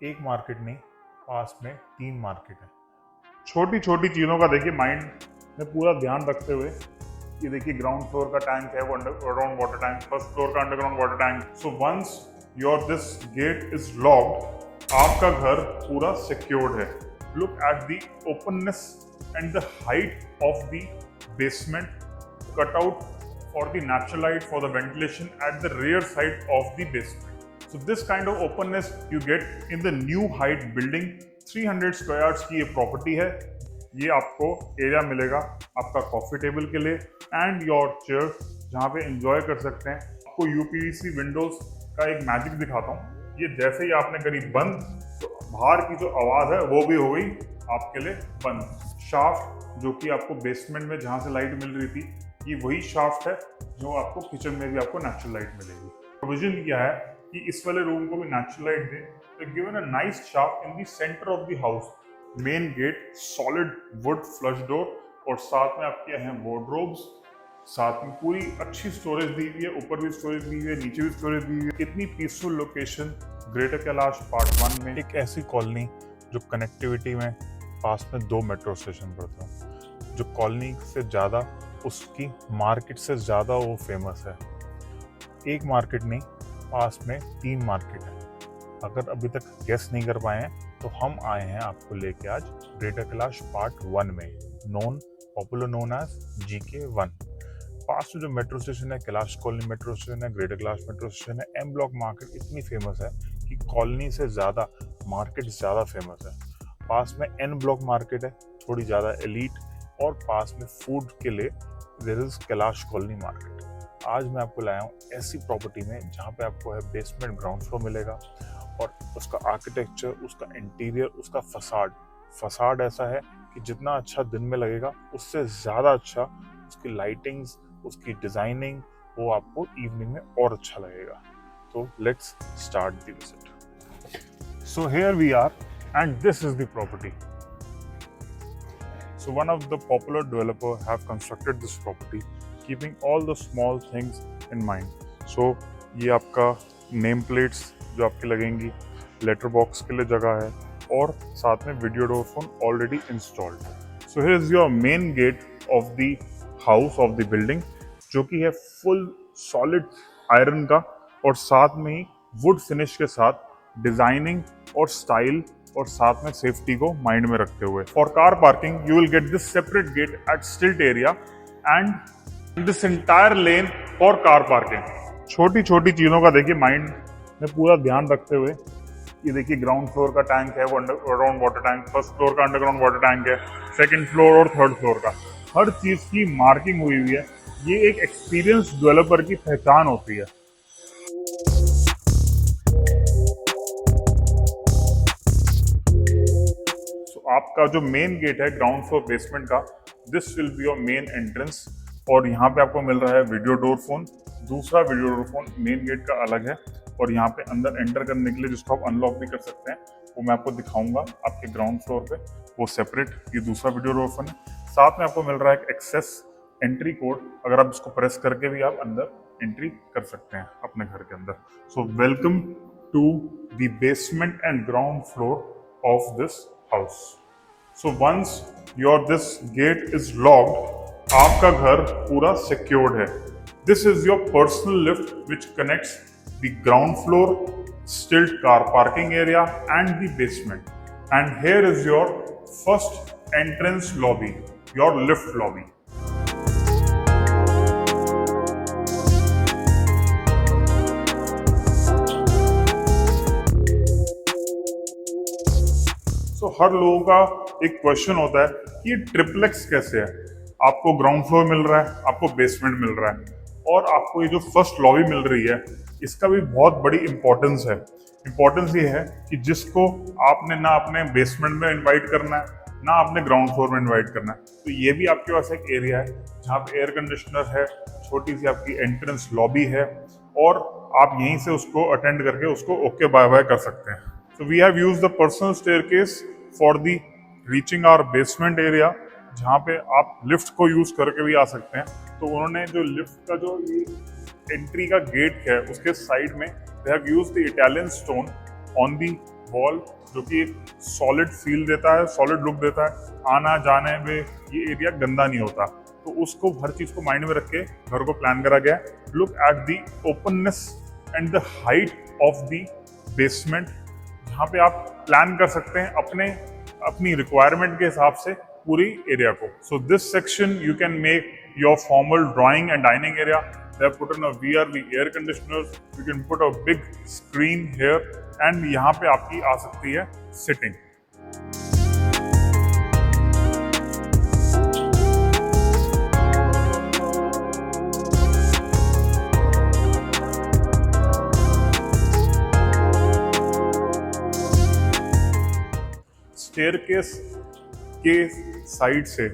एक मार्केट नहीं, पास में 3 मार्केट है। छोटी छोटी चीज़ों का देखिए माइंड में पूरा ध्यान रखते हुए, ये देखिए ग्राउंड फ्लोर का टैंक है, वो underground water tank, first floor का underground water tank. So once your this gate is locked, आपका घर पूरा सिक्योर्ड है। Look at the openness and the height of the basement, cut out for the natural light, for the ventilation at the rear side of the basement. So this kind of openness you get in the new height building। 300 square yards की ये property है। ये आपको area मिलेगा आपका coffee table के लिए and your chair, जहाँ पे एंजॉय कर सकते हैं। आपको यूपीवीसी विंडोज का एक मैजिक दिखाता हूँ। ये जैसे ही आपने करी बंद, तो बाहर की जो आवाज़ है वो भी हो गई आपके लिए बंद। शाफ्ट जो कि आपको बेसमेंट में जहाँ से लाइट मिल रही थी, ये वही शाफ्ट है जो आपको किचन में भी आपको नेचुरल लाइट मिलेगी। प्रोविजन किया है कि इस वाले रूम को भी नेचुरल लाइट दे, तो given a nice shaft in the centre of the house. Main gate solid wood flush door, और साथ में आपके हैं वार्डरोब्स, साथ में पूरी अच्छी स्टोरेज दी हुई है, ऊपर भी स्टोरेज दी हुई है, नीचे भी स्टोरेज दी हुई है। कितनी peaceful location greater Kailash part 1 में। एक ऐसी कॉलोनी जो कनेक्टिविटी में पास में 2 मेट्रो स्टेशन पड़ते हैं, जो कॉलोनी से ज़्यादा उसकी मार्केट से ज़्यादा वो फेमस है। एक मार्केट नहीं, पास में 3 मार्केट है। अगर अभी तक गेस नहीं कर पाए हैं तो हम आए हैं आपको लेके आज ग्रेटर कैलाश पार्ट 1 में, पॉपुलर नोन एज GK1। पास में जो मेट्रो स्टेशन है, कैलाश कॉलोनी मेट्रो स्टेशन है, ग्रेटर कैलाश मेट्रो स्टेशन है। एम ब्लॉक मार्केट इतनी फेमस है कि कॉलोनी से ज़्यादा मार्केट ज़्यादा फेमस है। पास में एन ब्लॉक मार्केट है, थोड़ी ज़्यादा एलीट, और पास में फूड के लिए there is Kailash Colony market. आज मैं आपको लाया हूँ ऐसी प्रॉपर्टी में जहाँ पे आपको है बेसमेंट ग्राउंड फ्लोर मिलेगा, और उसका आर्किटेक्चर, उसका इंटीरियर, उसका फसाड ऐसा है कि जितना अच्छा दिन में लगेगा उससे ज़्यादा अच्छा उसकी लाइटिंग्स, उसकी डिज़ाइनिंग, वो आपको इवनिंग में और अच्छा लगेगा। तो let's start the visit. So here we are and this is the property. So one of the popular developer have constructed this property keeping all the small things in mind. So ये आपका name plates जो आपकी लगेंगी, letter box के लिए जगह है, और साथ में video door phone already installed. So here is your main gate of the house of the building, जो कि है फुल सॉलिड आयरन का, और साथ में ही वुड फिनिश के साथ डिजाइनिंग और स्टाइल, और साथ में सेफ्टी को माइंड में रखते हुए। For car parking you will get this separate gate at stilt area and this entire lane for car parking. छोटी छोटी चीजों का देखिए माइंड में पूरा ध्यान रखते हुए, ये देखिए ग्राउंड फ्लोर का टैंक है, वो underground water tank, first floor का अंडरग्राउंड वाटर टैंक है, सेकंड फ्लोर और थर्ड फ्लोर का हर चीज की मार्किंग हुई हुई है। ये एक एक्सपीरियंस डेवलपर की पहचान होती है। आपका जो मेन गेट है ग्राउंड फ्लोर बेसमेंट का, this will be your main entrance, और यहाँ पे आपको मिल रहा है वीडियो डोर फोन। दूसरा video door phone main gate का अलग है, और यहाँ पे अंदर एंटर करने के लिए जिसको आप अनलॉक भी कर सकते हैं, वो मैं आपको दिखाऊंगा आपके ग्राउंड फ्लोर पे, वो सेपरेट ये दूसरा वीडियो डोर फोन है। साथ में आपको मिल रहा है एक एक्सेस एंट्री कोड, अगर आप इसको प्रेस करके भी आप अंदर एंट्री कर सकते हैं अपने घर के अंदर। So welcome to the basement and ground floor of this house. So once your this gate is locked, आपका घर पूरा secured है। This is your personal lift which connects the ground floor, stilt car parking area and the basement. And here is your first entrance lobby, your lift lobby. तो हर लोगों का एक question होता है कि ये ट्रिप्लेक्स कैसे है। आपको ग्राउंड फ्लोर मिल रहा है, आपको बेसमेंट मिल रहा है, और आपको ये जो फर्स्ट लॉबी मिल रही है, इसका भी बहुत बड़ी इंपॉर्टेंस है। इंपॉर्टेंस ये है कि जिसको आपने ना अपने बेसमेंट में इनवाइट करना है, ना आपने ग्राउंड फ्लोर में इनवाइट करना है, तो ये भी आपके पास एक एरिया है जहाँ पे एयर कंडीशनर है, छोटी सी आपकी एंट्रेंस लॉबी है, और आप यहीं से उसको अटेंड करके उसको ओके बाय बाय कर सकते हैं। So we have used the personal staircase for the reaching our basement area, जहाँ पे आप लिफ्ट को यूज करके भी आ सकते हैं। तो उन्होंने जो लिफ्ट का जो ये एंट्री का गेट है, उसके साइड में they have used the Italian stone on the wall जो कि एक सॉलिड फील देता है, सॉलिड लुक देता है। आना जाने में ये एरिया गंदा नहीं होता, तो उसको हर चीज को माइंड में रख के घर को प्लान करा गया है। Look at the openness and the height of the basement, जहाँ पे आप प्लान कर सकते हैं अपनी रिक्वायरमेंट के हिसाब से पूरी एरिया को। So this section you can make your formal drawing and dining area. They have put in a VRV air conditioners. You can put a big screen here, and यहाँ पे आपकी आ सकती है sitting. स्टेयरकेस के side से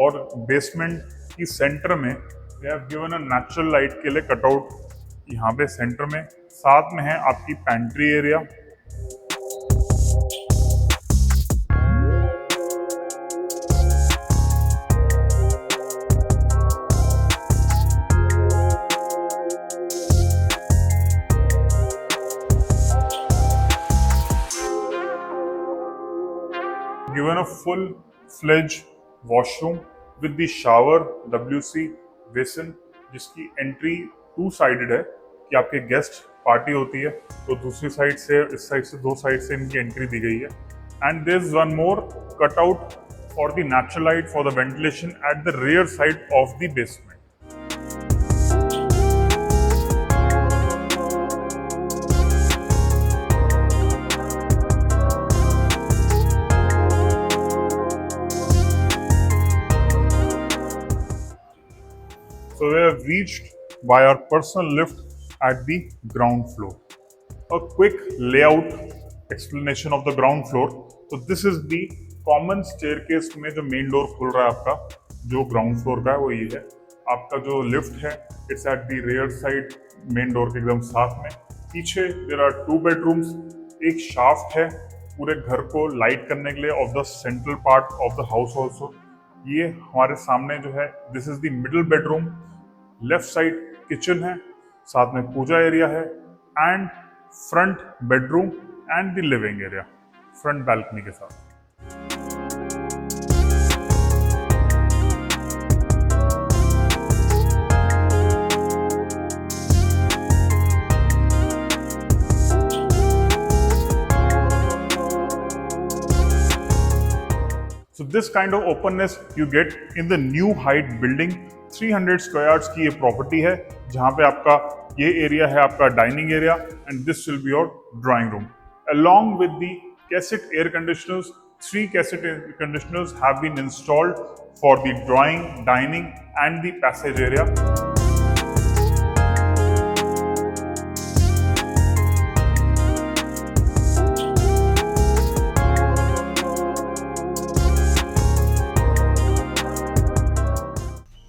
और basement की centre में they have given a natural light के लिए कटआउट यहाँ पे सेंटर में। साथ में है आपकी pantry area. Given a full-fledged washroom with the shower, WC basin, जिसकी एंट्री टू साइडेड है कि आपके गेस्ट पार्टी होती है तो दूसरी साइड से, इस साइड से, दो साइड से इनकी एंट्री दी गई है। And there is one more cutout for the natural light for the ventilation at the rear side of the basement. So we have reached by our personal lift at the ground floor. A quick layout explanation of the ground floor. So this is the common staircase में जो main door खुल रहा है आपका, जो ground floor का है वो ये है। आपका जो lift है it's at the rear side, main door के एकदम साथ में। पीछे there are 2 bedrooms, एक shaft है पूरे घर को light करने के लिए of the central part of the house also। ये हमारे सामने जो है this is the middle bedroom, left side kitchen है, साथ में पूजा एरिया है and front bedroom and the living area front balcony के साथ। So this kind of openness you get in the New Height building। 300 square yards की ये property है जहां पे आपका ये एरिया है आपका dining area and this will be your drawing room. Along with the cassette air conditioners, 3 cassette air conditioners have been installed for the drawing, dining and the passage area।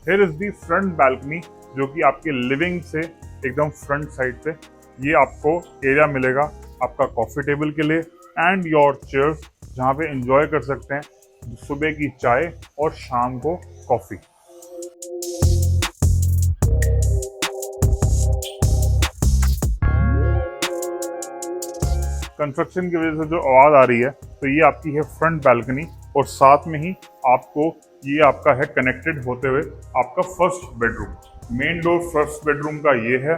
Here is the front balcony जो कि आपके living से एकदम front side पे ये आपको area मिलेगा आपका कॉफी टेबल के लिए एंड योर चेयर्स, जहाँ पे एंजॉय कर सकते हैं सुबह की चाय और शाम को कॉफी। कंस्ट्रक्शन की वजह से जो आवाज आ रही है तो ये आपकी है फ्रंट बैल्कनी और साथ में ही आपको ये आपका है कनेक्टेड होते हुए आपका first bedroom. Main door first bedroom का ये है,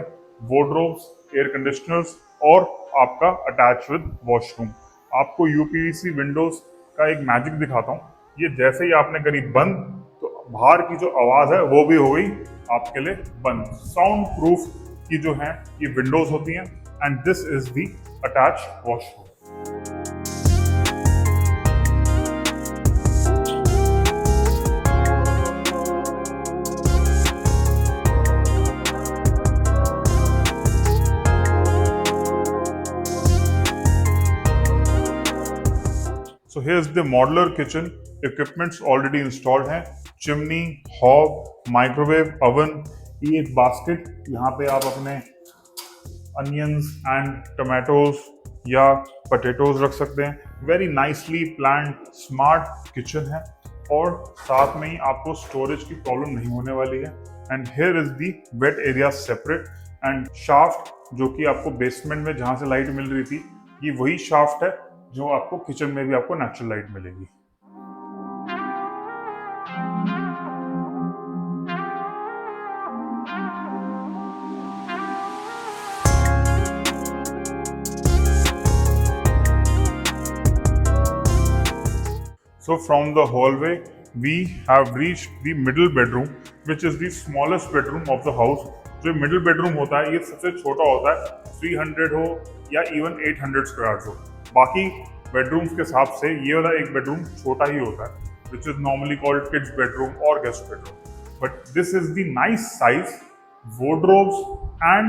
वार्डरोब्स, एयर कंडीशनर्स और आपका अटैच विद वॉशरूम। आपको यूपीवीसी विंडोज का एक मैजिक दिखाता हूँ। ये जैसे ही आपने करी बंद तो बाहर की जो आवाज है वो भी हो गई आपके लिए बंद। साउंड प्रूफ की जो है ये विंडोज होती हैं and this is the attach washroom. So here's the modular kitchen, equipments already installed हैं, चिमनी, हॉब, माइक्रोवेव, ओवन, ये एक बास्केट, यहाँ पे आप अपने अनियंस एंड टमाटोज या पोटैटोज रख सकते हैं। Very nicely planned smart kitchen है और साथ में ही आपको स्टोरेज की प्रॉब्लम नहीं होने वाली है। And here is the wait area separate and shaft जो कि आपको बेसमेंट में जहाँ से लाइट मिल रही थी ये वही शाफ्ट है जो आपको किचन में भी आपको नेचुरल लाइट मिलेगी। So from the hallway, we have reached the middle bedroom, which is the smallest bedroom of the house. जो मिडिल बेडरूम होता है ये सबसे छोटा होता है, 300 हो या इवन 800 स्क्वायर हो। बाकी बेडरूम्स के हिसाब से ये वाला एक बेडरूम छोटा ही होता है, which is normally called kids bedroom or guest bedroom. But this is the nice size, wardrobes and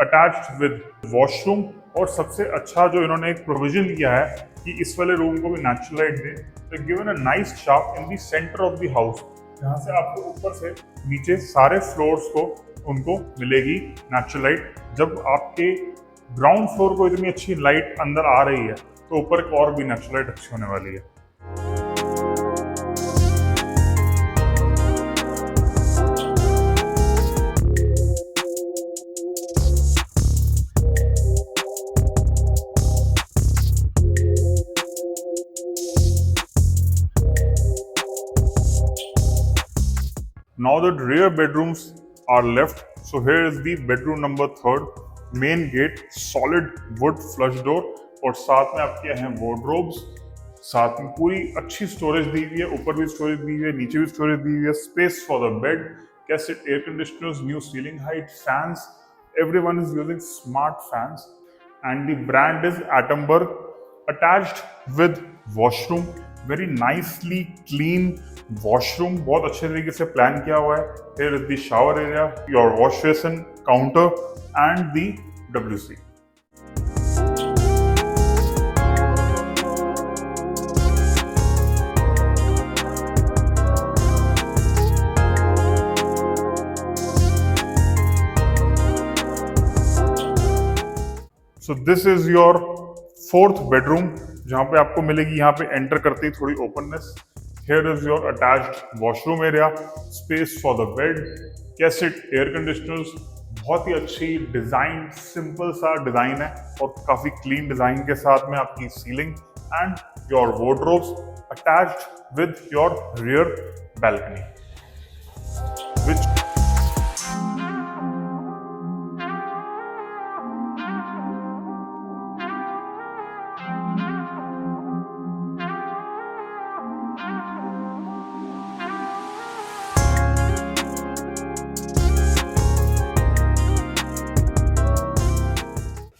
attached with washroom। और सबसे अच्छा जो इन्होंने एक प्रोविजन किया है कि इस वाले रूम को भी नेचुरल लाइट दे, तो given a nice shaft in the centre of the house, जहाँ से आपको ऊपर से नीचे सारे फ्लोर्स को उनको मिलेगी नेचुरल लाइट। जब आपके ग्राउंड फ्लोर को इतनी अच्छी लाइट अंदर आ रही है तो ऊपर एक और भी नेचुरल लाइट अच्छी होने वाली है। Now the rear bedrooms are left. So here is the bedroom number 3rd. Main gate, solid wood flush door, और साथ में आपके हैं wardrobes, साथ में पूरी अच्छी स्टोरेज दी हुई है, ऊपर भी स्टोरेज दी हुई है, नीचे भी स्टोरेज दी हुई है, space for the bed, cassette air conditioners, new ceiling height, fans. Everyone is using smart fans, and the brand is Atomberg. Attached with washroom, very nicely clean washroom, बहुत अच्छे तरीके से प्लान किया हुआ है। Here is the shower area, your wash basin, counter and the WC. So this is your 4th bedroom, जहाँ पे आपको मिलेगी यहाँ पे एंटर करते ही थोड़ी openness. Here is your attached washroom area, space for the bed, cassette air conditioners, बहुत ही अच्छी डिजाइन, सिंपल सा डिजाइन है और काफी क्लीन डिजाइन के साथ में आपकी ceiling and your wardrobes attached with your rear balcony, which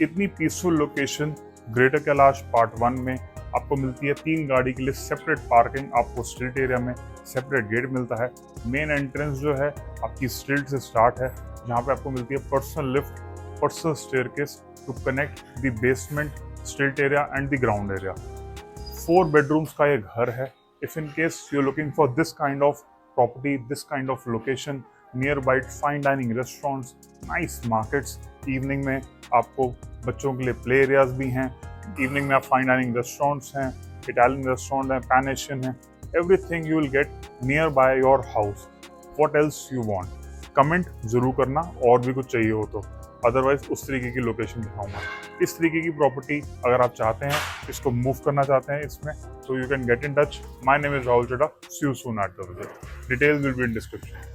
इतनी peaceful location greater Kailash part 1 में आपको मिलती है। 3 गाड़ी के लिए सेपरेट पार्किंग, आपको स्ट्रीट एरिया में सेपरेट गेट मिलता है। मेन एंट्रेंस जो है आपकी स्ट्रीट से स्टार्ट है, जहाँ पे आपको मिलती है personal lift, personal staircase to connect the basement, street area and the ground area. 4 bedrooms का ये घर है। If in case you are looking for this kind of property, this kind of location, nearby fine dining restaurants, nice markets, evening में आपको बच्चों के लिए play areas भी हैं, इवनिंग में आप फाइन डाइनिंग रेस्टोरेंट्स हैं, इटालियन रेस्टोरेंट हैं, पैन एशियन है, everything you will gate near by your house. What else you want? Comment जरूर करना और भी कुछ चाहिए हो तो, अदरवाइज उस तरीके की लोकेशन दिखाऊंगा। इस तरीके की प्रॉपर्टी अगर आप चाहते हैं, इसको मूव करना चाहते हैं इसमें, तो you can get in touch. My name is Rahul Chadha. See you soon at the visit. Details will be in description.